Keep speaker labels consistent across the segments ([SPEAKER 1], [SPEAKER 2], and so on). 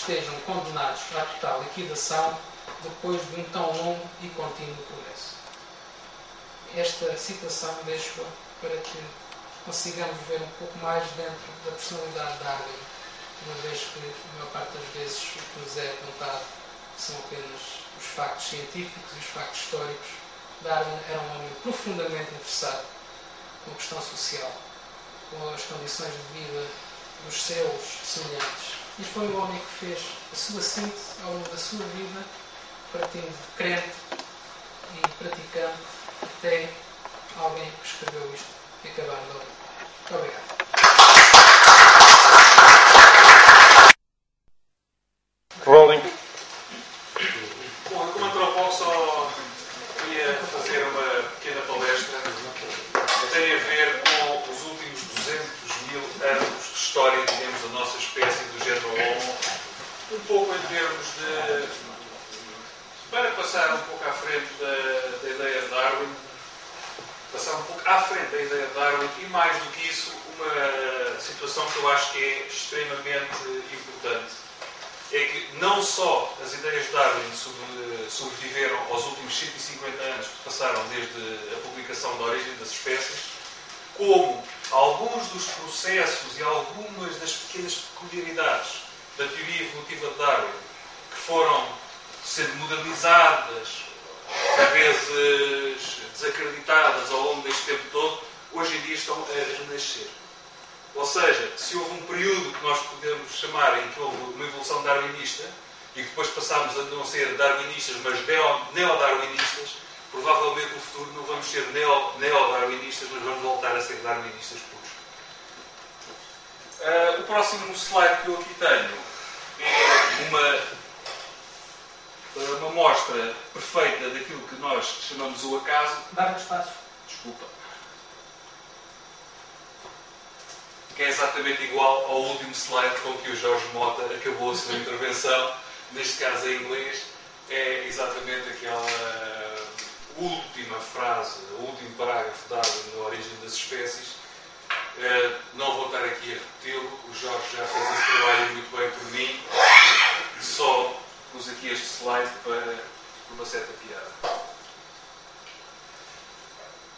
[SPEAKER 1] estejam condenados à total liquidação depois de um tão longo e contínuo progresso. Esta citação deixo-a para que consigamos ver um pouco mais dentro da personalidade de Darwin, uma vez que, a maior parte das vezes, o que nos é apontado são apenas os factos científicos e os factos históricos. Darwin era um homem profundamente interessado com a questão social, com as condições de vida dos seus semelhantes. E foi um homem que fez a sua síntese ao longo da sua vida, partindo de crente e praticando, até alguém que escreveu isto e acabaram de ouvir. Muito obrigado.
[SPEAKER 2] Rolling.
[SPEAKER 3] Bom, eu como antropólogo só queria fazer uma pequena palestra que tem a ver com os últimos 200.000 anos de história, digamos, da nossa espécie, do género Homo, um pouco em termos de... para passar um pouco à frente da ideia de Darwin, passar um pouco à frente da ideia de Darwin e, mais do que isso, uma situação que eu acho que é extremamente importante. É que não só as ideias de Darwin sobreviveram aos últimos 150 anos que passaram desde a publicação da Origem das Espécies, como alguns dos processos e algumas das pequenas peculiaridades da teoria evolutiva de Darwin, que foram sendo modernizadas, às vezes desacreditadas ao longo deste tempo todo, hoje em dia estão a renascer. Ou seja, se houve um período que nós podemos chamar em que houve uma evolução darwinista e que depois passámos a não ser darwinistas, mas neo-darwinistas, provavelmente no futuro não vamos ser neo-darwinistas, mas vamos voltar a ser darwinistas puros. O próximo slide que eu aqui tenho é uma mostra perfeita daquilo que nós chamamos o acaso.
[SPEAKER 1] Dá-me espaço.
[SPEAKER 3] Desculpa. Que é exatamente igual ao último slide com que o Jorge Mota acabou a sua intervenção, neste caso em inglês, é exatamente aquela última frase, o último parágrafo dado na Origem das Espécies. Não vou estar aqui a repeti-lo, o Jorge já fez esse trabalho muito bem por mim, só pus aqui este slide para uma certa piada.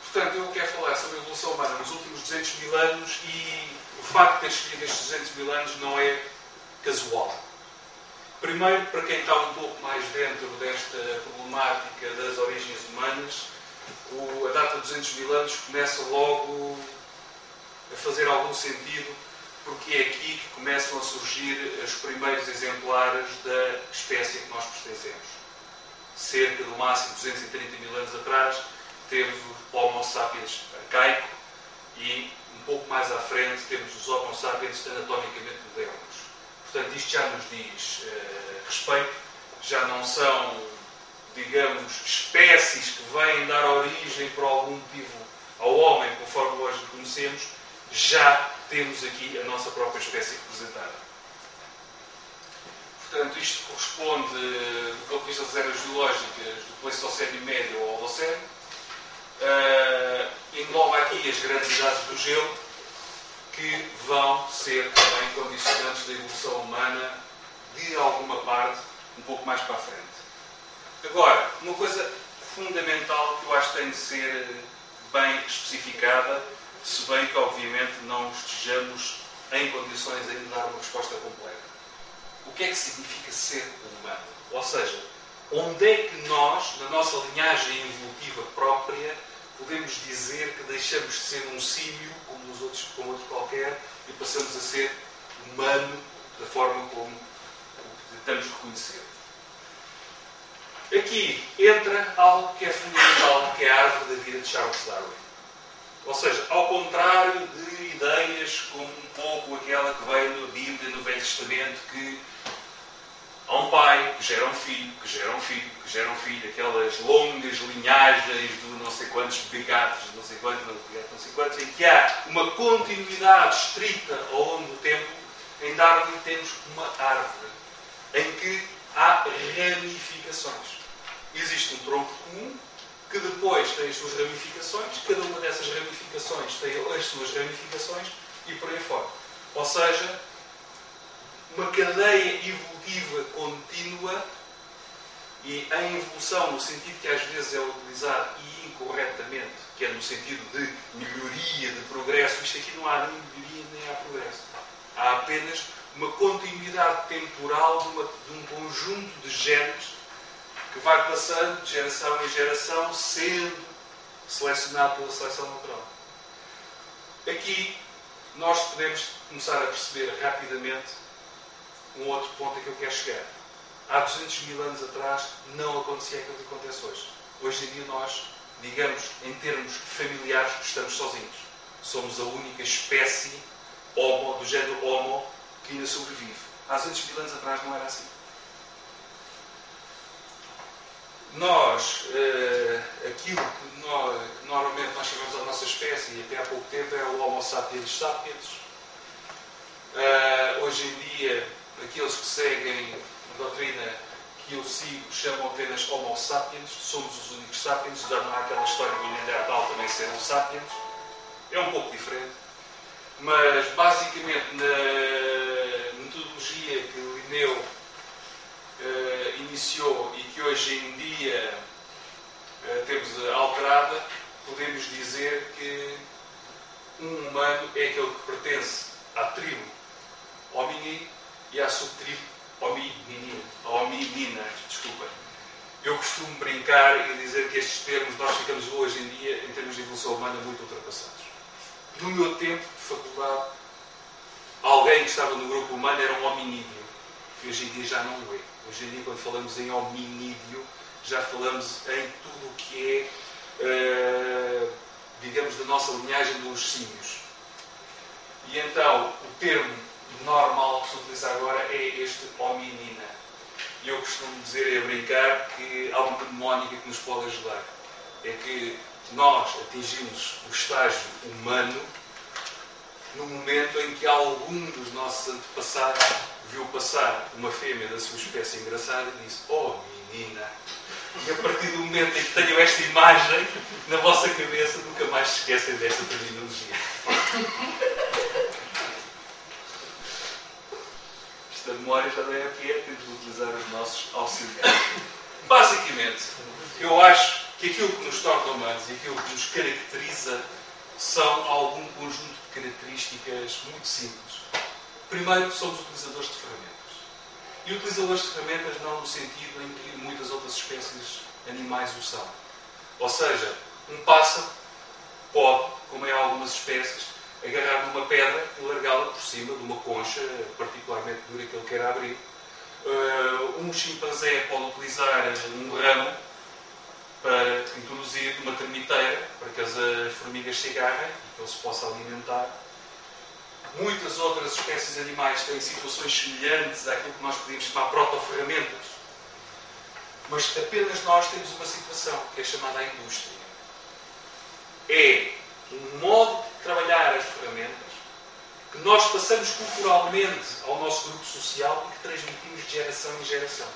[SPEAKER 3] Portanto, eu quero falar sobre a evolução humana nos últimos 200.000 anos e o facto de ter escolhido estes 200.000 anos não é casual. Primeiro, para quem está um pouco mais dentro desta problemática das origens humanas, a data de 200.000 anos começa logo a fazer algum sentido, porque é aqui que começam a surgir os primeiros exemplares da espécie a que nós pertencemos. Cerca do máximo 230.000 anos atrás, temos o Homo sapiens arcaico e, um pouco mais à frente, temos os Homo sapiens anatomicamente modernos. Portanto, isto já nos diz respeito, já não são, digamos, espécies que vêm dar origem, por algum motivo, ao homem, conforme hoje o conhecemos, já temos aqui a nossa própria espécie representada. Portanto, isto corresponde, do ponto de vista das eras geológicas, do Pleistocénio Médio ao Holoceno. Engloba aqui as grandes idades do gelo, que vão ser também condicionantes da evolução humana de alguma parte, um pouco mais para a frente. Agora, uma coisa fundamental que eu acho que tem de ser bem especificada, se bem que obviamente não estejamos em condições ainda de dar uma resposta completa. O que é que significa ser humano? Ou seja, onde é que nós, na nossa linhagem evolutiva própria, podemos dizer que deixamos de ser um símio, como outro qualquer, e passamos a ser humano da forma como tentamos reconhecer. Aqui entra algo que é fundamental, que é a árvore da vida de Charles Darwin. Ou seja, ao contrário de ideias como um pouco aquela que veio na Bíblia, no Velho Testamento, que há um pai que gera um filho, que gera um filho, que gera um filho, aquelas longas linhagens de não sei quantos begatos, não sei quantos, em que há uma continuidade estrita ao longo do tempo. Em Darwin temos uma árvore em que há ramificações. Existe um tronco comum que depois tem as suas ramificações, cada uma dessas ramificações tem as suas ramificações e por aí fora. Ou seja, uma cadeia evolutiva evolutiva contínua e em evolução, no sentido que às vezes é utilizado e incorretamente, que é no sentido de melhoria, de progresso, isto aqui não há nem melhoria nem há progresso. Há apenas uma continuidade temporal de um conjunto de genes que vai passando de geração em geração, sendo selecionado pela seleção natural. Aqui nós podemos começar a perceber rapidamente um outro ponto a que eu quero chegar. Há 200 mil anos atrás não acontecia aquilo que acontece hoje. Hoje em dia nós, digamos, em termos familiares, estamos sozinhos. Somos a única espécie homo, do género Homo, que ainda sobrevive. Há 200 mil anos atrás não era assim. Nós, aquilo que normalmente nós chamamos a nossa espécie, e até há pouco tempo era o Homo sapiens sapiens. Hoje em dia, aqueles que seguem a doutrina que eu sigo chamam apenas Homo sapiens, somos os únicos sapiens, já não há aquela história do Neandertal também ser um sapiens. É um pouco diferente. Mas, basicamente, na metodologia que Linneu iniciou e que hoje em dia temos alterada, podemos dizer que um humano é aquele que pertence à tribo Homini e à subtribo Hominina. Desculpa. Eu costumo brincar e dizer que estes termos nós ficamos hoje em dia, em termos de evolução humana, muito ultrapassados. No meu tempo de faculdade, alguém que estava no grupo humano era um hominídeo, que hoje em dia já não o é. Hoje em dia, quando falamos em hominídeo, já falamos em tudo o que é, digamos, da nossa linhagem dos símios. E então, o termo normal que se utiliza agora é este hominina. E eu costumo dizer, a brincar, que há uma mnemónica que nos pode ajudar. É que nós atingimos o estágio humano no momento em que algum dos nossos antepassados viu passar uma fêmea da sua espécie engraçada e disse: "Oh, menina!" E a partir do momento em que tenham esta imagem na vossa cabeça, nunca mais se esquecem desta terminologia. Esta memória já não é o que é, temos de utilizar os nossos auxiliares. Basicamente, eu acho que aquilo que nos torna humanos e aquilo que nos caracteriza são algum conjunto de características muito simples. Primeiro, somos utilizadores de ferramentas. E utilizadores de ferramentas não no sentido em que muitas outras espécies animais o são. Ou seja, um pássaro pode, como em algumas espécies, agarrar numa pedra e largá-la por cima de uma concha particularmente dura que ele queira abrir. Um chimpanzé pode utilizar um ramo para introduzir uma termiteira, para que as formigas se agarrem e que ele se possa alimentar. Muitas outras espécies animais têm situações semelhantes àquilo que nós podemos chamar protoferramentas. Mas apenas nós temos uma situação, que é chamada a indústria. É um modo de trabalhar as ferramentas que nós passamos culturalmente ao nosso grupo social e que transmitimos de geração em geração.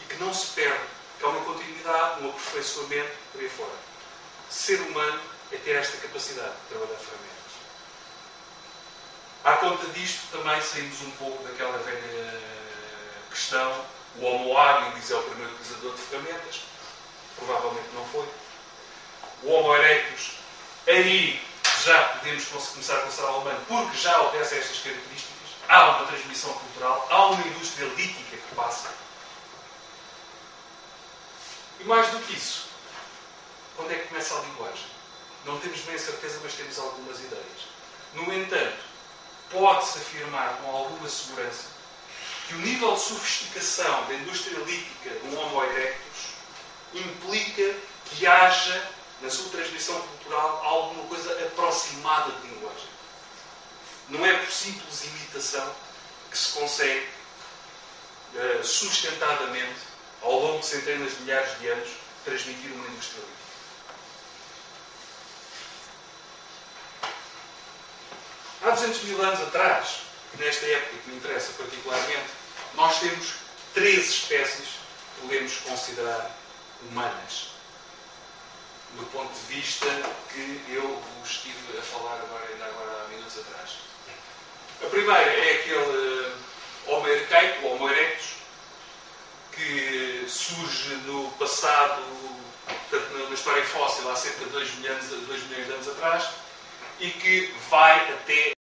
[SPEAKER 3] E que não se perde, que há uma continuidade, um aperfeiçoamento por aí fora. Ser humano é ter esta capacidade de trabalhar ferramentas. À conta disto, também saímos um pouco daquela velha questão. O Homo habilis é o primeiro utilizador de ferramentas. Provavelmente não foi. O Homo erectus, aí já podemos começar a considerar o humano, porque já obedece a estas características. Há uma transmissão cultural, há uma indústria lítica que passa. E mais do que isso, quando é que começa a linguagem? Não temos bem a certeza, mas temos algumas ideias. No entanto, pode-se afirmar com alguma segurança que o nível de sofisticação da indústria lítica do Homo erectus implica que haja, na sua transmissão cultural, alguma coisa aproximada de linguagem. Não é por simples imitação que se consegue, sustentadamente, ao longo de centenas de milhares de anos, transmitir uma indústria lítica. Há 200 mil anos atrás, nesta época que me interessa particularmente, nós temos 3 espécies que podemos considerar humanas. Do ponto de vista que eu vos estive a falar ainda agora há minutos atrás. A primeira é aquele Homo arcaico, Homo erectus, surge no passado, portanto, na história fóssil, há cerca de 2 milhões de anos atrás, e que vai até